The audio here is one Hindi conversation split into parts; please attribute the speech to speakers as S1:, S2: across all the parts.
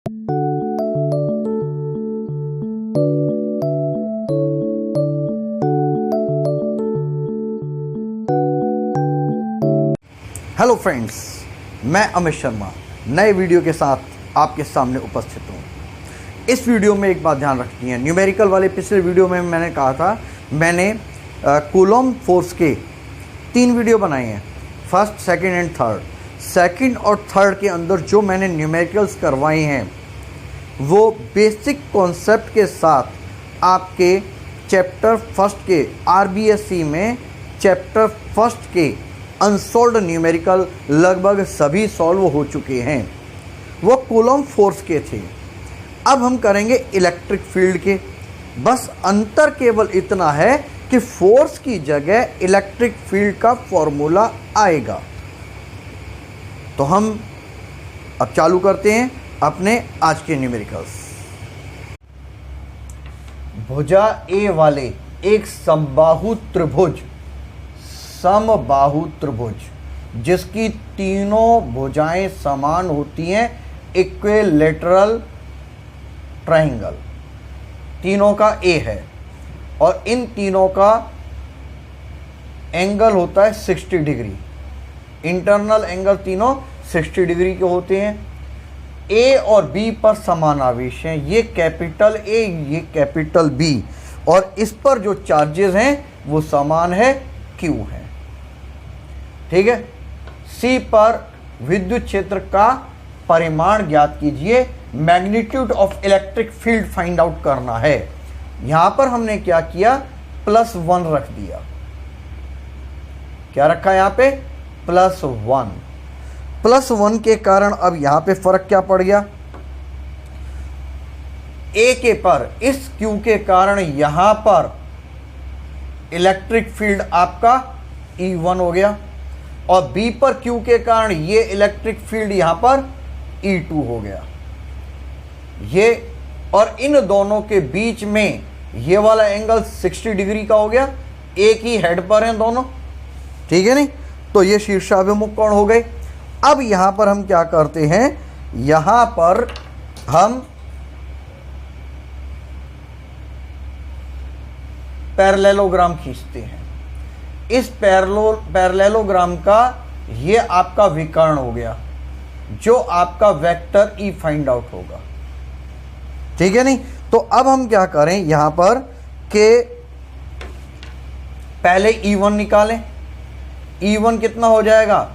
S1: हेलो फ्रेंड्स, मैं अमित शर्मा नए वीडियो के साथ आपके सामने उपस्थित हूँ। इस वीडियो में एक बात ध्यान रखनी है, न्यूमेरिकल वाले पिछले वीडियो में मैंने कहा था, मैंने कूलॉम फोर्स के 3 वीडियो बनाए हैं, first, second and third. Second और थर्ड के अंदर जो मैंने न्यूमेरिकल्स करवाए हैं वो बेसिक कॉन्सेप्ट के साथ आपके चैप्टर फर्स्ट के RBSc में चैप्टर फर्स्ट के अनसॉल्व्ड न्यूमेरिकल लगभग सभी सॉल्व हो चुके हैं। वो कूलॉम फोर्स के थे। अब हम करेंगे इलेक्ट्रिक फील्ड के। बस अंतर केवल इतना है कि फोर्स की जगह इलेक्ट्रिक फील्ड का फॉर्मूला आएगा। तो हम अब चालू करते हैं अपने आज के न्यूमेरिकल्स। भुजा ए वाले एक समबाहु त्रिभुज जिसकी तीनों भुजाएं समान होती हैं, इक्विलेटरल ट्रायंगल, तीनों का ए है और इन तीनों का एंगल होता है 60 डिग्री। इंटरनल एंगल तीनों 60 डिग्री के होते हैं। ए और बी पर समान आवेश हैं, ये कैपिटल ए, ये कैपिटल बी, और इस पर जो चार्जेस हैं वो समान है, क्यू है। ठीक है। सी पर विद्युत क्षेत्र का परिमाण ज्ञात कीजिए, magnitude of electric field find out करना है। यहां पर हमने क्या किया, +1 रख दिया। क्या रखा यहां पे, +1। +1 के कारण अब यहां पे फर्क क्या पड़ गया, ए के पर इस क्यू के कारण यहां पर इलेक्ट्रिक फील्ड आपका E1 हो गया और बी पर क्यू के कारण ये इलेक्ट्रिक फील्ड यहां पर E2 हो गया। ये और इन दोनों के बीच में ये वाला एंगल 60 डिग्री का हो गया, एक ही हेड पर हैं दोनों। ठीक है नहीं, तो ये शीर्षाभिमुख कोण हो गए। अब यहां पर हम क्या करते हैं, यहां पर हम पैरेललोग्राम खींचते हैं। इस पैरेललोग्राम का ये आपका विकर्ण हो गया, जो आपका वेक्टर E फाइंड आउट होगा। ठीक है नहीं, तो अब हम क्या करें, यहां पर के पहले E1 निकालें। E1 कितना हो जाएगा,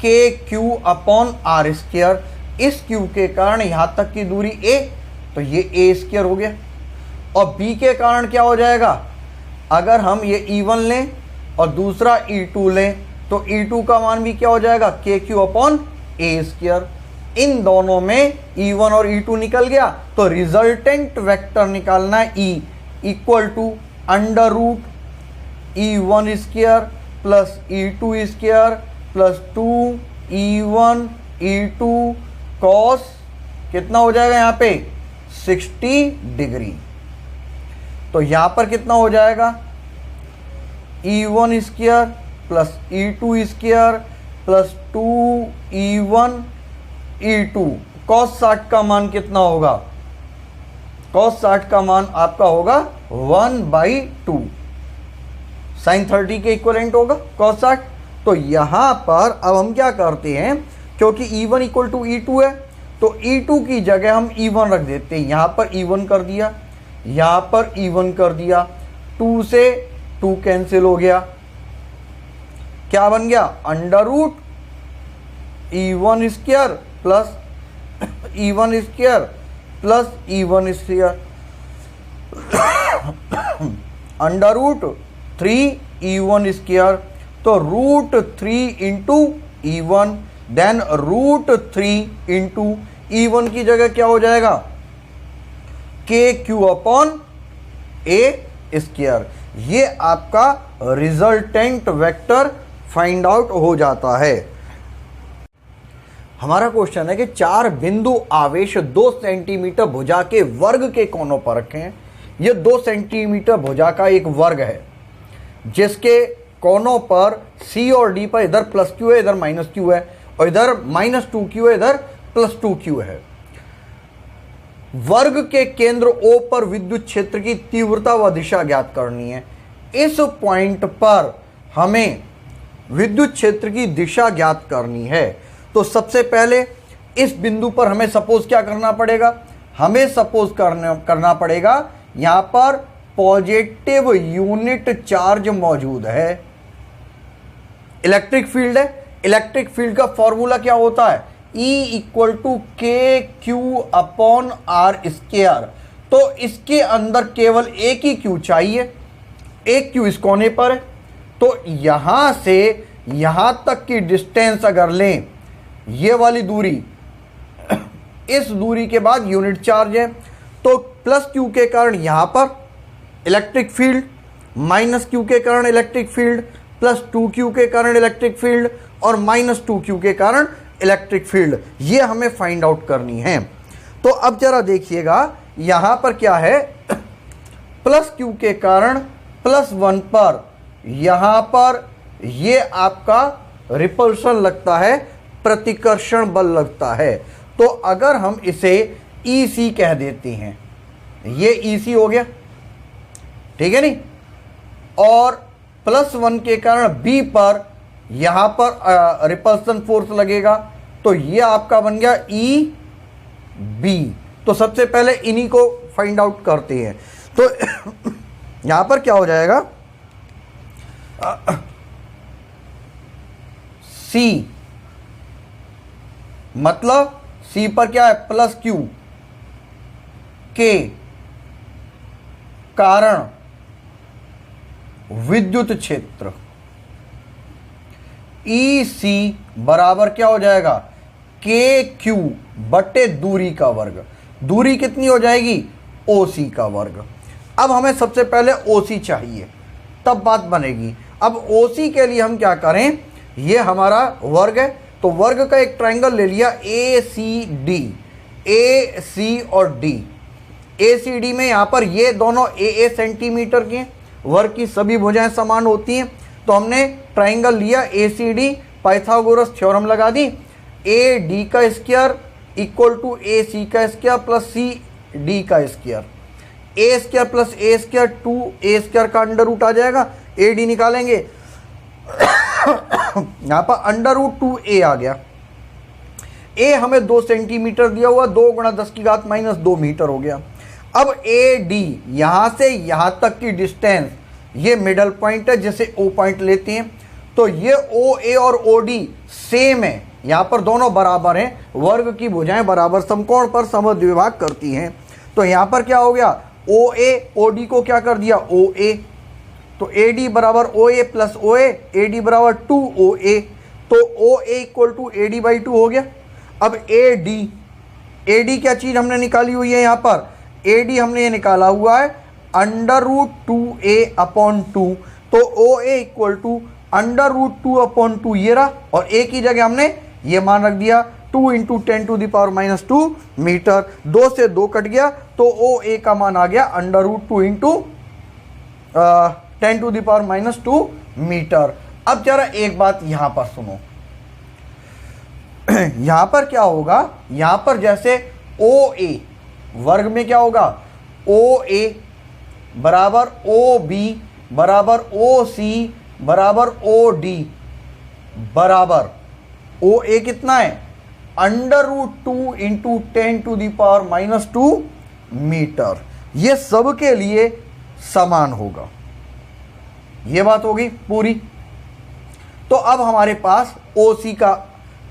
S1: KQ/R²। इस Q के कारण यहां तक की दूरी A, तो ये A² हो गया। और B के कारण क्या हो जाएगा, अगर हम ये E1 लें और दूसरा E2 लें तो E2 का मान भी क्या हो जाएगा, KQ/A²। इन दोनों में E1 और E2 निकल गया, तो रिजल्टेंट वेक्टर निकालना है E = √E1² + E2² + 2E1E2 cos कितना हो जाएगा यहाँ पे, 60 डिग्री। तो यहाँ पर कितना हो जाएगा, E1² + E2² + 2E1E2 cos 60 का मान कितना होगा, cos 60 का मान आपका होगा 1/2। sin 30 के इक्वलेंट होगा cos 60। तो यहां पर अब हम क्या करते हैं, क्योंकि E1 = E2 है, तो E2 की जगह हम E1 रख देते हैं। यहां पर E1 कर दिया, यहां पर E1 कर दिया, 2 से 2 कैंसिल हो गया। क्या बन गया, √E1² + E1² + E1², √3E1²। तो √3 × E1 देन √3 × E1 की जगह क्या हो जाएगा, KQ/A²। ये आपका रिजल्टेंट वेक्टर फाइंड आउट हो जाता है। हमारा क्वेश्चन है कि 4 बिंदु आवेश 2 सेंटीमीटर भुजा के वर्ग के कोनों पर रखे हैं। ये 2 सेंटीमीटर भुजा का एक वर्ग है जिसके कोनों पर C और D पर इधर +Q है, इधर -Q है, और इधर -2Q है, इधर +2Q है। वर्ग के केंद्र O पर विद्युत क्षेत्र की तीव्रता व दिशा ज्ञात करनी है। इस पॉइंट पर हमें विद्युत क्षेत्र की दिशा ज्ञात करनी है। तो सबसे पहले इस बिंदु पर हमें सपोज क्या करना पड़ेगा, हमें सपोज करना पड़ेगा यहां पर पॉजिटिव यूनिट चार्ज मौजूद है, इलेक्ट्रिक फील्ड है। इलेक्ट्रिक फील्ड का फॉर्मूला क्या होता है, E equal to K Q upon are square. तो इसके अंदर केवल एक ही क्यू चाहिए, एक क्यू इस कोने पर है। तो यहां से यहां तक की डिस्टेंस अगर लें, ये वाली दूरी, इस दूरी के बाद यूनिट चार्ज है, तो प्लस क्यू के कारण यहां पर इलेक्ट्रिक फील्ड, माइनस क्यू के कारण इलेक्ट्रिक फील्ड, प्लस 2q के कारण इलेक्ट्रिक फील्ड और माइनस 2q के कारण इलेक्ट्रिक फील्ड, ये हमें फाइंड आउट करनी है। तो अब जरा देखिएगा यहां पर क्या है, प्लस q के कारण +1 पर यहां पर ये आपका रिपल्शन लगता है, प्रतिकर्षण बल लगता है। तो अगर हम इसे EC कह देते हैं, ये EC हो गया, ठीक है नहीं, और +1 के कारण B पर यहां पर रिपल्सन फोर्स लगेगा, तो ये आपका बन गया EB। तो सबसे पहले इन्हीं को फाइंड आउट करते हैं। तो यहां पर क्या हो जाएगा, C मतलब C पर क्या है, प्लस Q के कारण विद्युत क्षेत्र EC बराबर क्या हो जाएगा, KQ बटे दूरी का वर्ग। दूरी कितनी हो जाएगी, OC का वर्ग। अब हमें सबसे पहले OC चाहिए, तब बात बनेगी। अब OC के लिए हम क्या करें, ये हमारा वर्ग है, तो वर्ग का एक ट्रायंगल ले लिया ACD, AC और D। ACD में यहां पर ये दोनों AA सेंटीमीटर के, वर्ग की सभी भुजाएं समान होती हैं, तो हमने ट्रायंगल लिया ACD, पाइथागोरस थ्योरम लगा दी, AD का स्क्वायर इक्वल टू AC का स्क्वायर प्लस CD का square, A square plus A square 2A square का अंडर रूट आ जाएगा, AD निकालेंगे यहां पर अंडर रूट 2A आ गया। A हमें 2 सेंटीमीटर दिया हुआ, 2 गुणा 10 की घात -2 मीटर हो गया। अब AD यहां से यहां तक की डिस्टेंस, ये मिडल पॉइंट है जिसे O पॉइंट लेते हैं, तो ये OA और OD सेम है, यहां पर दोनों बराबर हैं, वर्ग की भुजाएं बराबर समकोण पर समद्विभाग करती हैं। तो यहां पर क्या हो गया, OA OD को क्या कर दिया, OA, तो AD बराबर OA प्लस OA, AD बराबर 2OA, तो OA equal to AD by 2 हो गया। अब AD क्या चीज हमने निकाली हुई है, यहां पर AD हमने ये निकाला हुआ है अंडर रूट 2A अपॉन 2, तो OA equal to under root 2 upon 2 ये रहा, और A की जगह हमने ये मान रख दिया 2 इंटू 10⁻⁻2 मीटर। 2 से 2 कट गया, तो OA का मान आ गया अंडर रूट 2 इंटू 10⁻⁻2 मीटर। अब जरा एक बात यहां पर सुनो, यहां पर क्या होगा, यहां पर जैसे OA वर्ग में क्या होगा, OA बराबर OB बराबर OC बराबर OD बराबर OA कितना है, अंडर रूट 2 इंटू 10⁻⁻2 मीटर। ये सब के लिए समान होगा, ये बात होगी पूरी। तो अब हमारे पास OC का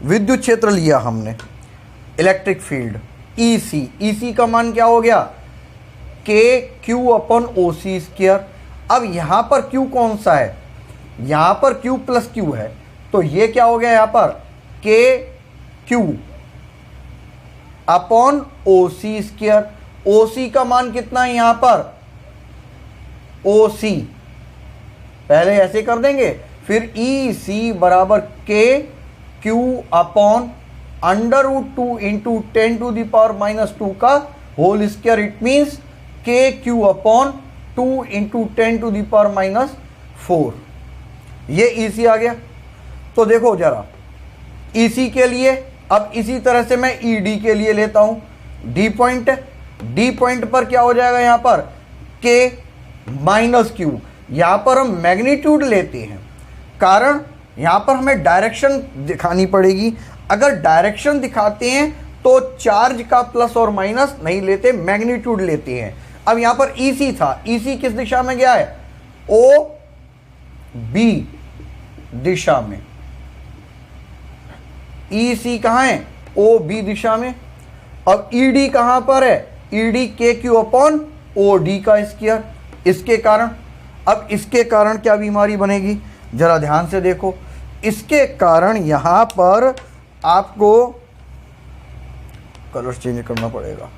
S1: विद्युत क्षेत्र लिया हमने, इलेक्ट्रिक फील्ड EC का मान क्या हो गया, KQ अपॉन OC स्क्वायर। अब यहां पर Q कौन सा है, यहां पर Q प्लस Q है, तो ये क्या हो गया यहां पर KQ upon OC square. OC का मान कितना है यहां पर, OC पहले ऐसे कर देंगे, फिर EC बराबर KQ upon under root 2 into 10⁻⁻2 का whole square, it means KQ upon 2 into 10⁻⁴। ये EC आ गया। तो देखो जरा EC के लिए, अब इसी तरह से मैं ED के लिए लेता हूं, D पॉइंट है, डी पॉइंट पर क्या हो जाएगा यहां पर के माइनस क्यू। यहां पर हम मैग्नीट्यूड लेते हैं, कारण यहां पर हमें डायरेक्शन दिखानी पड़ेगी। अगर डायरेक्शन दिखाते हैं तो चार्ज का प्लस और माइनस नहीं लेते, मैग्नीट्यूड लेते हैं। अब यहां पर ईसी था, ईसी किस दिशा में गया है, ओ बी दिशा में। ईसी कहां है, ओ बी दिशा में। अब ईडी कहां पर है, ईडी के क्यू अपॉन ओ डी का स्क्वायर। इसके कारण, अब इसके कारण क्या बीमारी बनेगी, जरा ध्यान से देखो। इसके कारण यहां पर आपको कलर चेंज करना पड़ेगा,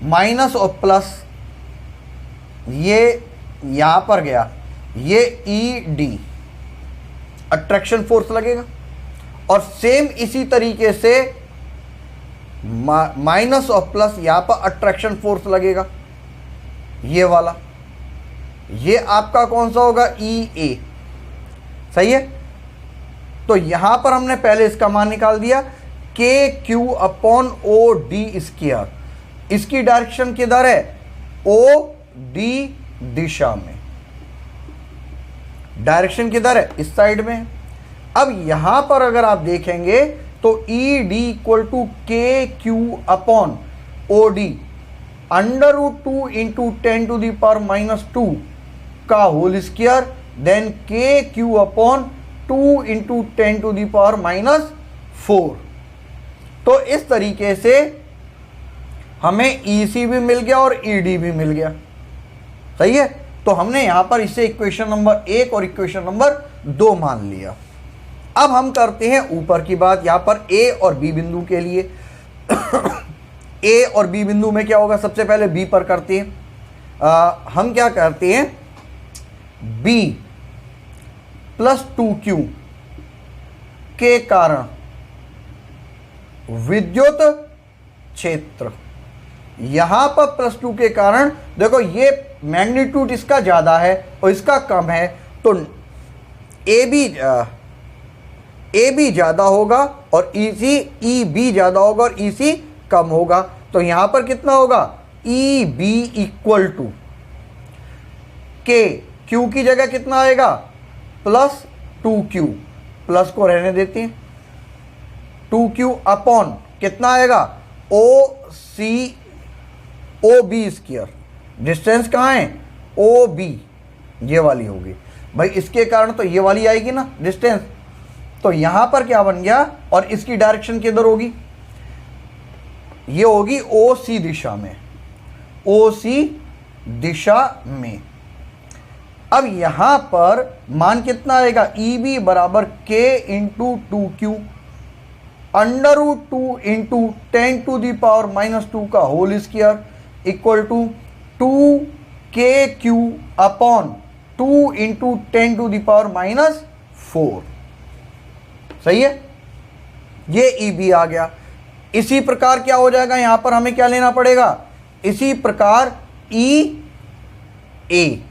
S1: माइनस और प्लस ये यहां पर गया, ये ई डी अट्रैक्शन फोर्स लगेगा। और सेम इसी तरीके से माइनस और प्लस यहां पर अट्रैक्शन फोर्स लगेगा, ये वाला। ये आपका कौन सा होगा, ई ए, सही है। तो यहां पर हमने पहले इसका मान निकाल दिया, K Q upon O D square. इसकी डायरेक्शन किधर है, ओ डी दिशा में। डायरेक्शन किधर है, इस साइड में। अब यहां पर अगर आप देखेंगे तो E D equal to K Q upon O D under root 2 into 10⁻⁻² का whole square, then K Q upon 2 into 10⁻⁻4। तो इस तरीके से हमें ईसी भी मिल गया और ईडी भी मिल गया, सही है। तो हमने यहां पर इसे इक्वेशन नंबर 1 और इक्वेशन नंबर 2 मान लिया। अब हम करते हैं ऊपर की बात, यहां पर ए और बी बिंदु के लिए। ए और बी बिंदु में क्या होगा, सबसे पहले बी पर करते हैं। हम क्या करते हैं, बी प्लस 2q के कारण विद्युत क्षेत्र, यहां पर प्लस 2 के कारण देखो ये मैग्नीट्यूड इसका ज्यादा है और इसका कम है, तो ए बी ज्यादा होगा और ई बी ज्यादा होगा और ई सी कम होगा। तो यहां पर कितना होगा, E B equal to K, Q की जगह कितना आएगा, प्लस 2q, प्लस को रहने देते हैं, 2q अपॉन कितना आएगा, ओ बी स्क्वायर। डिस्टेंस कहाँ है, ओ बी, ये वाली होगी भाई। इसके कारण तो ये वाली आएगी ना डिस्टेंस। तो यहां पर क्या बन गया, और इसकी डायरेक्शन किधर होगी, ये होगी ओ सी दिशा में, ओ सी दिशा में। अब यहां पर मान कितना आएगा, ई बी बराबर के into 2q under root 2 into 10⁻⁻² का whole square equal to 2kq upon 2 into 10⁻⁻4। सही है, ये ई बी आ गया। इसी प्रकार क्या हो जाएगा, यहां पर हमें क्या लेना पड़ेगा, इसी प्रकार ई ए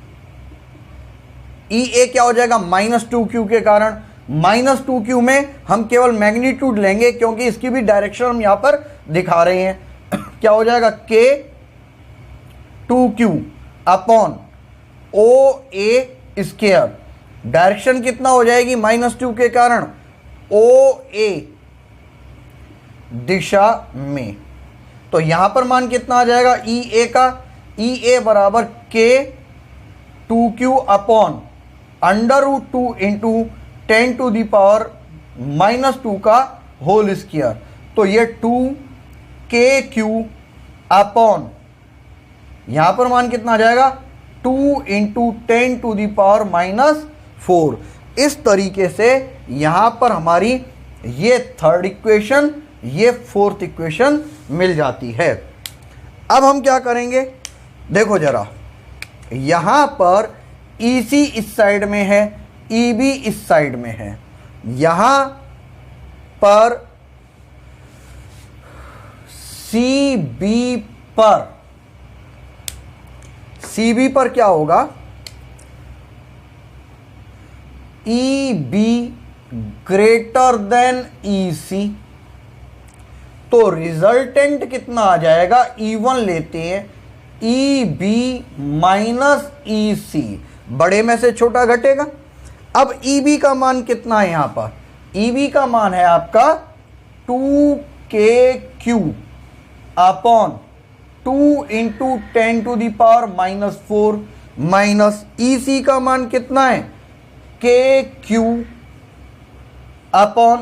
S1: क्या हो जाएगा, -2q के कारण। -2q में हम केवल मैग्नीट्यूड लेंगे क्योंकि इसकी भी डायरेक्शन हम यहां पर दिखा रहे हैं। क्या हो जाएगा, के 2q अपॉन ओ ए स्क्वायर। डायरेक्शन कितना हो जाएगी, -2 के कारण ओ ए दिशा में। तो यहां पर मान कितना आ जाएगा, ई ए का, ई ए बराबर के 2q upon under root 2 into 10⁻⁻² का होल स्क्वायर। तो ये 2kq अपॉन, यहां पर मान कितना आ जाएगा, 2 इंटू 10⁻⁻4। इस तरीके से यहां पर हमारी ये थर्ड इक्वेशन, ये फोर्थ इक्वेशन मिल जाती है। अब हम क्या करेंगे, देखो जरा, यहां पर EC इस साइड में है, EB इस साइड में है। यहां पर CB पर क्या होगा, EB ग्रेटर देन EC। तो रिजल्टेंट कितना आ जाएगा, E1 लेते हैं, EB माइनस EC, बड़े में से छोटा घटेगा। अब EB का मान कितना है यहां पर, EB का मान है आपका 2KQ upon 2 into 10 to the power minus 4 minus EC का मान कितना है, KQ upon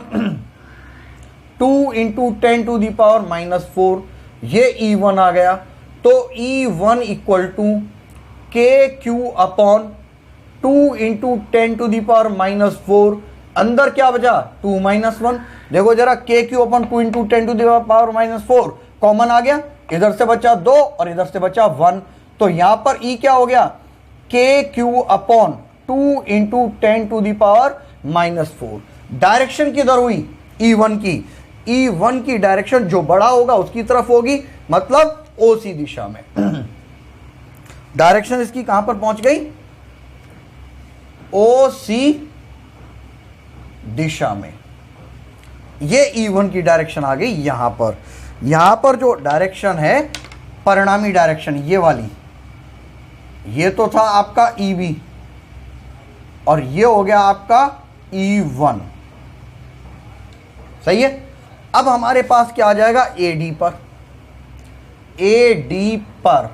S1: 2 into 10 to the power minus 4, ये E1 आ गया। तो E1 equal to KQ upon 2 into 10 to the power minus 4, अंदर क्या बचा 2 माइनस 1। देखो जरा, KQ upon 2 into 10 to the power minus 4 common आ गया, इधर से बचा 2 और इधर से बचा 1, तो यहां पर E क्या हो गया, KQ upon 2 into 10 to the power minus 4। डायरेक्शन किधर हुई, E1 की, E1 की डायरेक्शन जो बड़ा होगा उसकी तरफ होगी, मतलब OC दिशा में। डायरेक्शन इसकी कहां पर पहुंच गई, OC दिशा में। ये E1 की डायरेक्शन आ गई यहां पर। यहां पर जो डायरेक्शन है परिणामी डायरेक्शन, ये वाली, ये तो था आपका EB और ये हो गया आपका E1, सही है। अब हमारे पास क्या आ जाएगा, AD पर, AD पर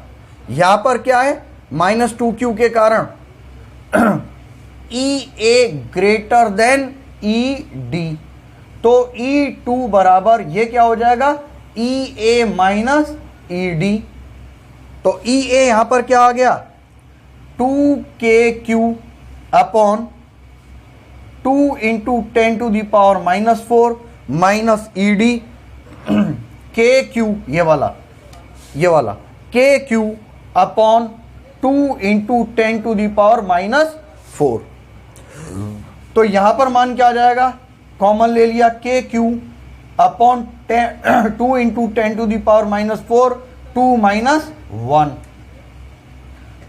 S1: यहां पर क्या है, माइनस 2Q के कारण EA ग्रेटर देन ED, तो E2 बराबर ये क्या हो जाएगा, EA माइनस ED। तो EA यहां पर क्या आ गया, 2KQ upon 2 into 10 to the power minus 4 minus ED, KQ ये वाला KQ upon 2 into 10 to the power minus 4। तो यहां पर मान क्या आ जाएगा, कॉमन ले लिया, KQ upon 2 into 10 to the power minus 4, 2 minus 1।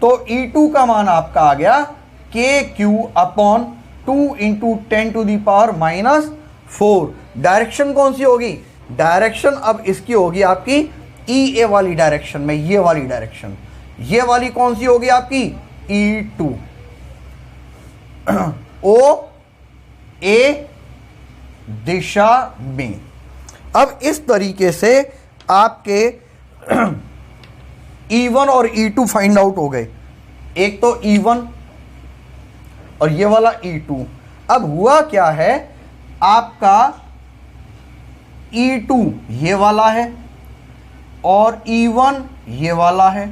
S1: तो E2 का मान आपका आ गया KQ upon 2 into 10 to the power minus 4। Direction कौन सी होगी, डायरेक्शन अब इसकी होगी आपकी EA वाली डायरेक्शन में, ये वाली डायरेक्शन, ये वाली कौन सी होगी आपकी E2, OA दिशा में। अब इस तरीके से आपके E1 और E2 फाइंड आउट हो गए, एक तो E1 और ये वाला E2। अब हुआ क्या है, आपका E2 ये वाला है और E1 ये वाला है,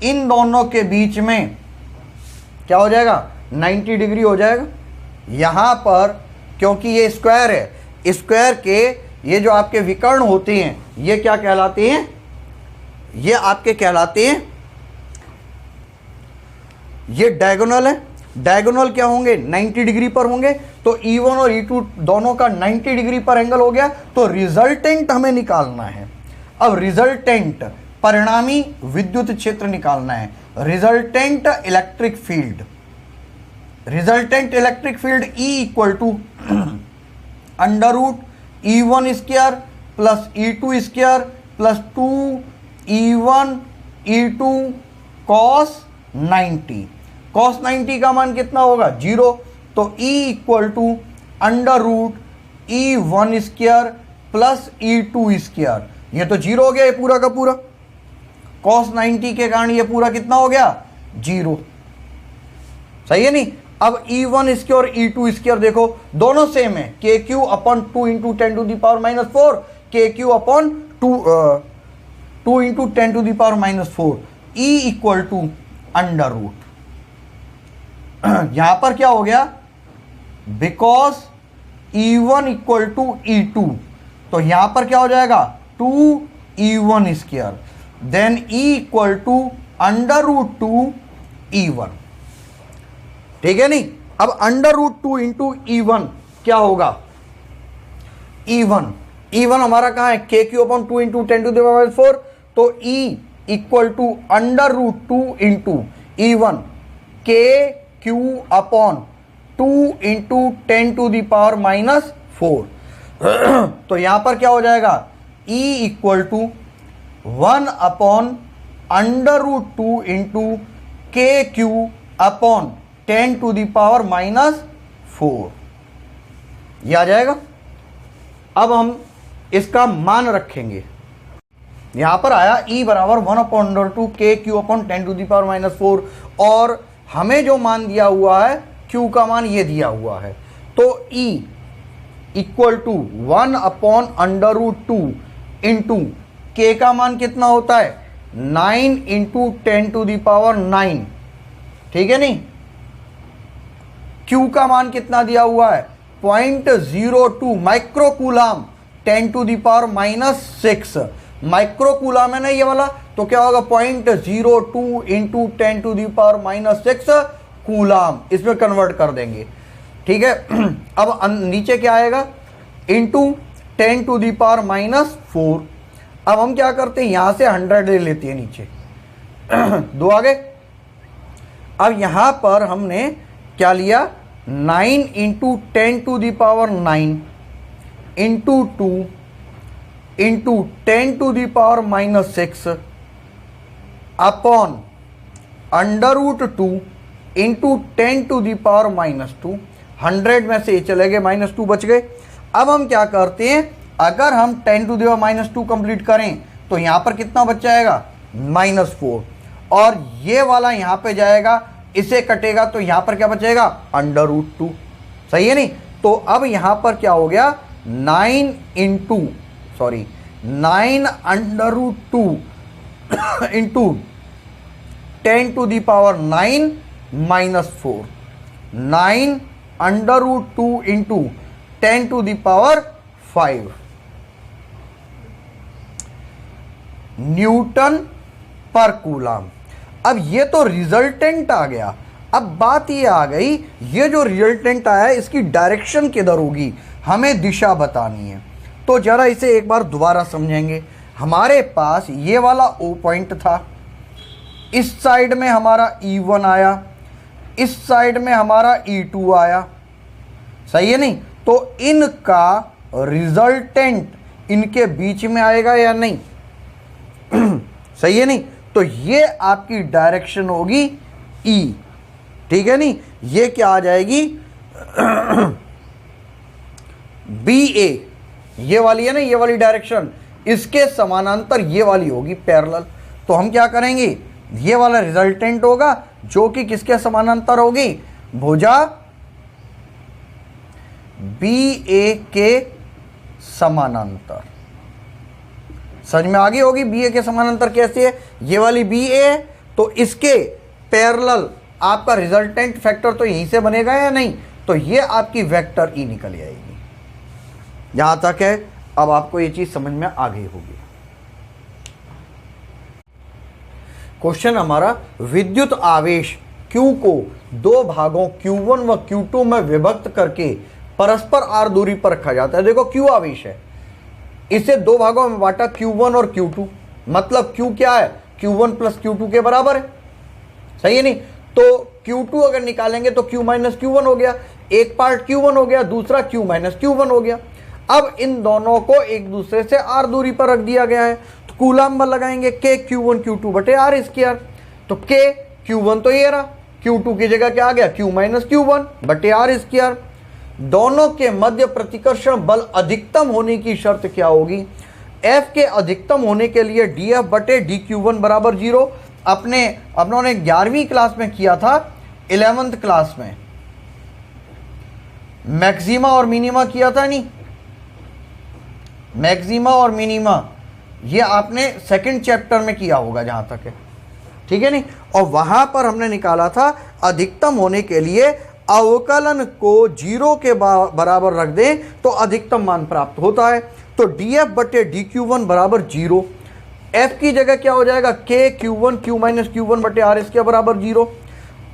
S1: इन दोनों के बीच में क्या हो जाएगा, 90 डिग्री हो जाएगा। यहां पर क्योंकि ये स्क्वायर है, स्क्वायर के ये जो आपके विकर्ण होते हैं ये क्या कहलाते हैं, ये आपके कहलाते हैं, ये डायगोनल है। डायगोनल क्या होंगे, 90 डिग्री पर होंगे। तो E1 और E2 दोनों का 90 डिग्री पर एंगल हो गया। तो रिजल्टेंट हमें निकालना है। अब रिजल्टेंट परिणामी विद्युत क्षेत्र निकालना है, resultant electric field. Resultant electric field E equal to under root E1 square plus E2 square plus 2E1 E2 cos 90। cos 90 का मान कितना होगा, 0। तो E equal to under root E1 square plus E2 square, ये तो 0 हो गया, ये पूरा का पूरा। cos 90 के कारण ये पूरा कितना हो गया, 0, सही है नहीं। अब E1 स्क्वायर और E2 स्क्वायर देखो दोनों सेम है, KQ upon 2 into 10 to the power minus 4, KQ upon 2 into 10 to the power minus 4, E equal to under root. यहां पर क्या हो गया, because E1 equal to E2, तो यहां पर क्या हो जाएगा 2E1 square, then E equal to under root 2E1, ठीक है नहीं। अब अंडर रूट 2 इंटू E1 क्या होगा, E1 हमारा कहां है, KQ upon 2 into 10 to the power 4, तो E equal to under root 2 into E1 KQ upon 2 into 10 to the power minus 4। तो यहां पर क्या हो जाएगा, E equal to 1/√2 into K Q upon 10⁻⁻⁴ ये आ जाएगा। अब हम इसका मान रखेंगे, यहां पर आया E बराबर 1/√2 के क्यू अपॉन 10⁻⁻⁴, और हमें जो मान दिया हुआ है Q का मान ये दिया हुआ है, तो E इक्वल टू 1/√2 इंटू के का मान कितना होता है 9 इंटू 10⁹, ठीक है नहीं। Q का मान कितना दिया हुआ है 0.02 माइक्रोकूलम 10⁻⁻⁶ माइक्रोकूलम है ना ये वाला, तो क्या होगा 0.02 इंटू 10⁻⁻⁶ कूलम, इसमें कन्वर्ट कर देंगे, ठीक है। अब नीचे क्या आएगा इंटू 10⁻⁻⁴। अब हम क्या करते हैं यहां से 100 ले लेते हैं नीचे, दो आगे। अब यहां पर हमने क्या लिया 9 into 10⁹ into 2 into 10⁻⁻⁶ upon √2 into 10⁻⁻²। 100 में से चले गए -2 बच गए। अब हम क्या करते हैं, अगर हम 10⁻² कंप्लीट करें तो यहां पर कितना बच जाएगा -4, और ये वाला यहां पे जाएगा, इसे कटेगा तो यहां पर क्या बचेगा √2, सही है नहीं। तो अब यहां पर क्या हो गया 9 √2 इंटू 10⁻⁹ -4, 9 √2 इंटू 10⁵ न्यूटन पर कूलम। अब ये तो रिजल्टेंट आ गया। अब बात ये आ गई, ये जो रिजल्टेंट आया है इसकी डायरेक्शन किधर होगी, हमें दिशा बतानी है। तो जरा इसे एक बार दोबारा समझेंगे। हमारे पास ये वाला O पॉइंट था, इस साइड में हमारा E1 आया, इस साइड में हमारा E2 आया, सही है नहीं। तो इनका रिजल्टेंट इनके बीच में आएगा या नहीं, सही है नहीं। तो ये आपकी डायरेक्शन होगी E, ठीक है नहीं। ये क्या आ जाएगी BA, ये वाली है ना, ये वाली डायरेक्शन, इसके समानांतर ये वाली होगी पैरेलल। तो हम क्या करेंगे, ये वाला रिजल्टेंट होगा जो कि किसके समानांतर होगी, भुजा BA के समानांतर। समझ में आ गई होगी BA के समानांतर कैसे है, ये वाली BA है तो इसके पैरेलल आपका रिजल्टेंट फैक्टर तो यहीं से बनेगा या नहीं, तो ये आपकी वेक्टर E निकल आएगी। यहां तक है, अब आपको ये चीज समझ में आ गई होगी। क्वेश्चन हमारा, विद्युत आवेश Q को दो भागों Q1 व Q2 में विभक्त करके परस्पर r दूरी पर रखा जाता है। देखो Q आवेश है, इसे दो भागों में बांटा Q1 और Q2, मतलब Q क्या है Q1 प्लस Q2 के बराबर है, सही है नहीं। तो Q2 अगर निकालेंगे तो Q माइनस Q1 हो गया, एक पार्ट Q1 हो गया, दूसरा Q माइनस Q1 हो गया। अब इन दोनों को एक दूसरे से r दूरी पर रख दिया गया है, तो कूलम बल लगाएंगे K Q1 Q2 बटे r स्क्वायर। तो K Q1 तो ये रहा, Q2 की जगह क्या आ गया Q माइनस Q1 बटे r स्क्वायर। दोनों के मध्य प्रतिकर्षण बल अधिकतम होने की शर्त क्या होगी, F के अधिकतम होने के लिए dF बटे dQ1 बराबर 0। अपनों ने 11वीं क्लास में किया था, 11th क्लास में मैक्सिमा और मिनिमा किया था नहीं, मैक्सिमा और मिनिमा ये आपने सेकंड चैप्टर में किया होगा जहां तक है, ठीक है नहीं। और वहां पर हमने निकाला था अधिकतम होने के लिए अवकलन को 0 के बराबर रख दें तो अधिकतम मान प्राप्त होता है। तो dF बटे dQ1 बराबर 0, F की जगह क्या हो जाएगा K Q1 Q minus Q1 बटे r स्क्वायर बराबर 0,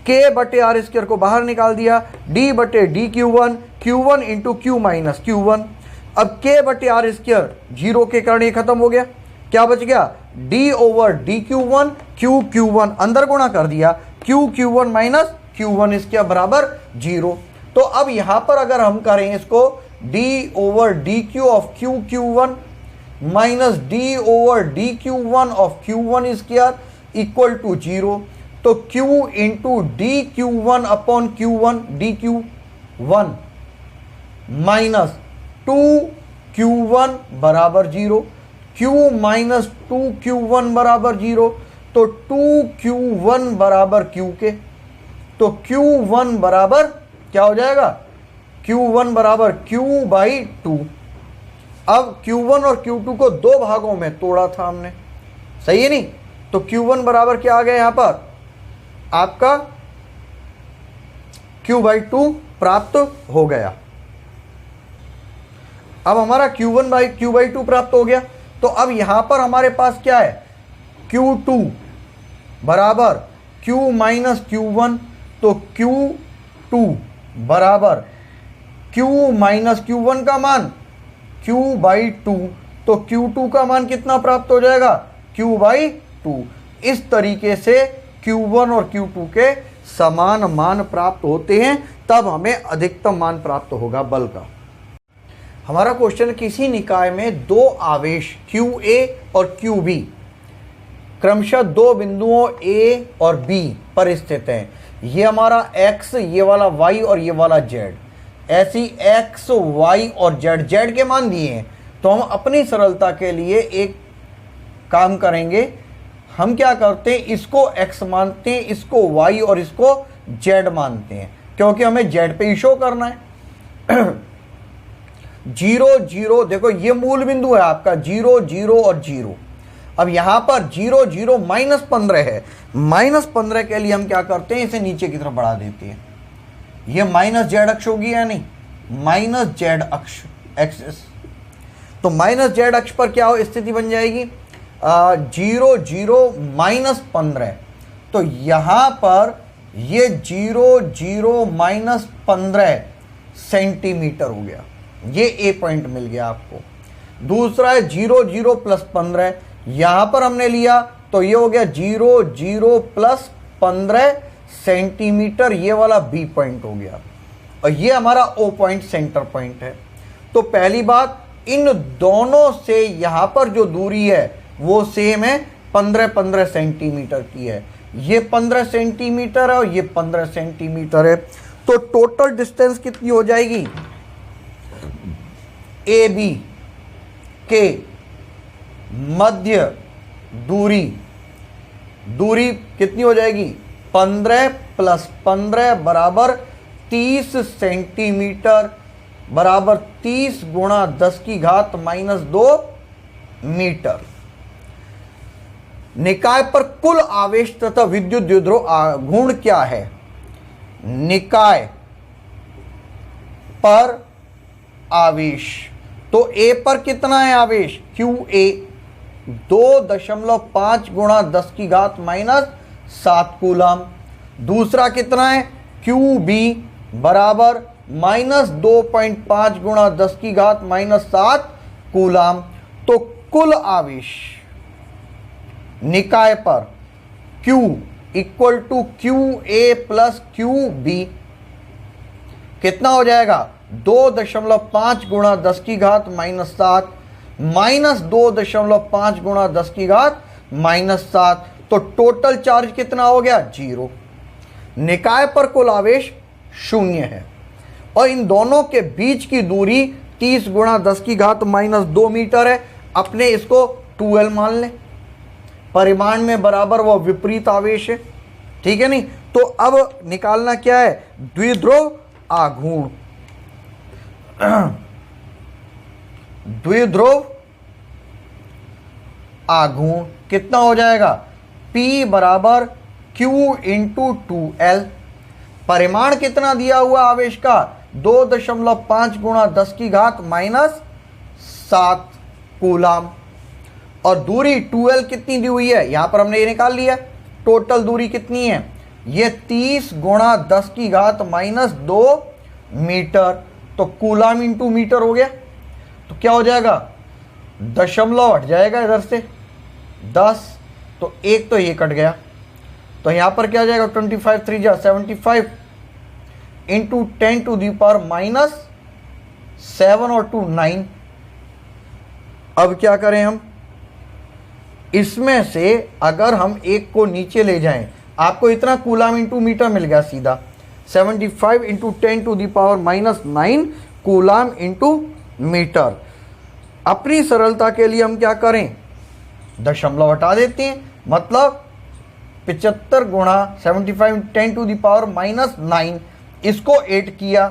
S1: K बटे r स्क्वायर को बाहर निकाल दिया, D बटे dQ1 Q1 into Q minus Q1। अब K बटे r स्क्वायर 0 के कारण ये खत्म हो गया, क्या बच गया D ओवर dQ1 Q1 अंदर गुणा कर दिया, Q माइनस Q1 इसके बराबर 0। तो अब यहां पर अगर हम करें इसको D over dQ of Q1, minus D over D Q1 of Q1 square equal to 0। तो Q into D Q1 upon Q1 D Q1 minus 2Q1 बराबर 0, Q माइनस 2Q1 बराबर 0। तो 2Q1 बराबर Q के, तो Q1 बराबर क्या हो जाएगा, Q1 बराबर Q बाई 2। अब Q1 और Q2 को दो भागों में तोड़ा था हमने, सही है नहीं, तो Q1 बराबर क्या आ गया यहां पर आपका Q बाई 2 प्राप्त हो गया। अब हमारा Q1 बाई Q बाई 2 प्राप्त हो गया। तो अब यहां पर हमारे पास क्या है, Q2 बराबर Q माइनस Q1, तो Q2 बराबर Q माइनस Q1 का मान Q बाई 2, तो Q2 का मान कितना प्राप्त हो जाएगा, Q बाई 2। इस तरीके से Q1 और Q2 के समान मान प्राप्त होते हैं, तब हमें अधिकतम मान प्राप्त होगा बल का। हमारा क्वेश्चन, किसी निकाय में दो आवेश QA और QB क्रमशः दो बिंदुओं A और B पर स्थित हैं। ये हमारा X, ये वाला Y और ये वाला Z। ऐसी X, Y और Z के मान दिए हैं, तो हम अपनी सरलता के लिए एक काम करेंगे। हम क्या करते हैं, इसको X मानते हैं, इसको Y और इसको Z मानते हैं, क्योंकि हमें Z पे ही शो करना है। 0 0, देखो ये मूल बिंदु है आपका 0 0 और 0। अब यहां पर 0 0 माइनस 15 है, माइनस 15 के लिए हम क्या करते हैं, इसे नीचे की तरफ बढ़ा देते हैं। ये माइनस Z अक्ष होगी या नहीं, माइनस Z अक्ष एक्सिस। तो माइनस Z अक्ष पर क्या हो स्थिति बन जाएगी, 0 0 माइनस 15। तो यहां पर ये 0 0 माइनस 15 सेंटीमीटर हो गया, ये A पॉइंट मिल गया आपको। दूसरा है 0 0 प्लस 15, यहां पर हमने लिया तो ये हो गया 0 0 प्लस 15 सेंटीमीटर, ये वाला B पॉइंट हो गया, और ये हमारा O पॉइंट सेंटर पॉइंट है। तो पहली बात, इन दोनों से यहां पर जो दूरी है वो सेम है, 15 15 सेंटीमीटर की है। ये 15 सेंटीमीटर है और ये 15 सेंटीमीटर है। तो टोटल डिस्टेंस कितनी हो जाएगी, AB के मध्य दूरी कितनी हो जाएगी, 15 प्लस 15 बराबर 30 सेंटीमीटर, बराबर 30 गुणा 10 की घात माइनस 2 मीटर। निकाय पर कुल आवेश तथा विद्युत द्विध्रुव गुण क्या है, निकाय पर आवेश, तो A पर कितना है आवेश, QA 2.5 गुणा 10 की घात माइनस 7 कूलम। दूसरा कितना है, QB बराबर माइनस 2.5 गुणा 10 की घात माइनस 7 कूलम। तो कुल आवेश निकाय पर Q equal to QA plus QB कितना हो जाएगा, 2.5 गुणा 10 की घात माइनस 7 माइनस 2.5 गुणा 10 की घात माइनस 7। तो टोटल चार्ज कितना हो गया, 0। निकाय पर कुल आवेश 0 है, और इन दोनों के बीच की दूरी 30 गुणा 10 की घात माइनस 2 मीटर है। अपने इसको 2L मान लें, परिमाण में बराबर वो विपरीत आवेश है, ठीक है नहीं। तो अब निकालना क्या है, द्विध्रुव आघूर्ण। द्विध्रुव आघूर्ण कितना हो जाएगा, P बराबर Q इंटू 2L। परिमाण कितना दिया हुआ आवेश का, 2.5 गुणा 10 की घात माइनस 7 कूलम, और दूरी 2L कितनी दी हुई है, यहां पर हमने ये निकाल लिया। टोटल दूरी कितनी है, ये 30 गुणा 10 की घात माइनस 2 मीटर। तो कूलम इंटू मीटर हो गया, तो क्या हो जाएगा, दशमलव हट जाएगा इधर से 10, तो एक तो ये कट गया, तो यहां पर क्या हो जाएगा, 25 3 जा 75 into 10 to the power minus 7 और 2 9। अब क्या करें हम, इसमें से अगर हम एक को नीचे ले जाएं, आपको इतना कूलम इंटू मीटर मिल गया सीधा, 75 इंटू 10⁻⁻9 कूलम इंटू मीटर। अपनी सरलता के लिए हम क्या करें, दशमलव हटा देते हैं, मतलब 75 गुणा 75 10⁻⁻9, इसको 8 किया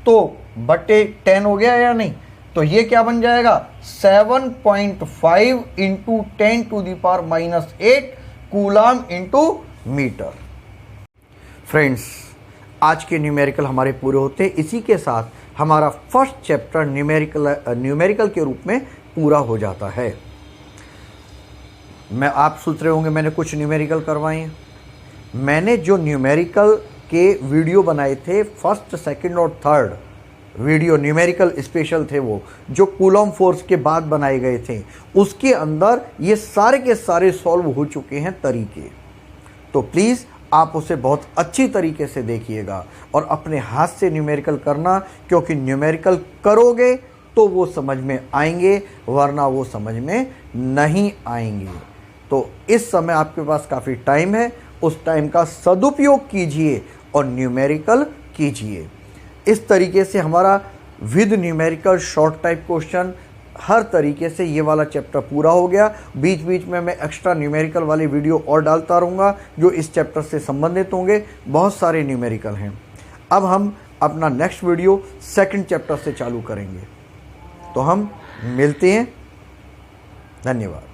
S1: तो बटे 10 हो गया या नहीं, तो ये क्या बन जाएगा 7.5 into 10⁻⁻8 coulomb into metre. Friends, आज के न्यूमेरिकल हमारे पूरे होते हैं। इसी के साथ हमारा फर्स्ट चैप्टर न्यूमेरिकल के रूप में पूरा हो जाता है। आप सोच रहे होंगे मैंने कुछ न्यूमेरिकल करवाए हैं। मैंने जो न्यूमेरिकल के वीडियो बनाए थे, फर्स्ट, सेकंड और थर्ड वीडियो न्यूमेरिकल स्पेशल थे, वो जो कूलम फोर्स के बाद बनाए गए थे, उसके अंदर ये सारे के सारे सॉल्व हो चुके हैं तरीके। तो प्लीज़ आप उसे बहुत अच्छी तरीके से देखिएगा और अपने हाथ से न्यूमेरिकल करना, क्योंकि न्यूमेरिकल करोगे तो वो समझ में आएंगे, वरना वो समझ में नहीं आएंगे। तो इस समय आपके पास काफ़ी टाइम है, उस टाइम का सदुपयोग कीजिए और न्यूमेरिकल कीजिए। इस तरीके से हमारा with numerical short type question हर तरीके से ये वाला चैप्टर पूरा हो गया। बीच बीच में मैं एक्स्ट्रा न्यूमेरिकल वाले वीडियो और डालता रहूँगा जो इस चैप्टर से संबंधित होंगे। बहुत सारे न्यूमेरिकल हैं। अब हम अपना नेक्स्ट वीडियो सेकंड चैप्टर से चालू करेंगे। तो हम मिलते हैं। धन्यवाद।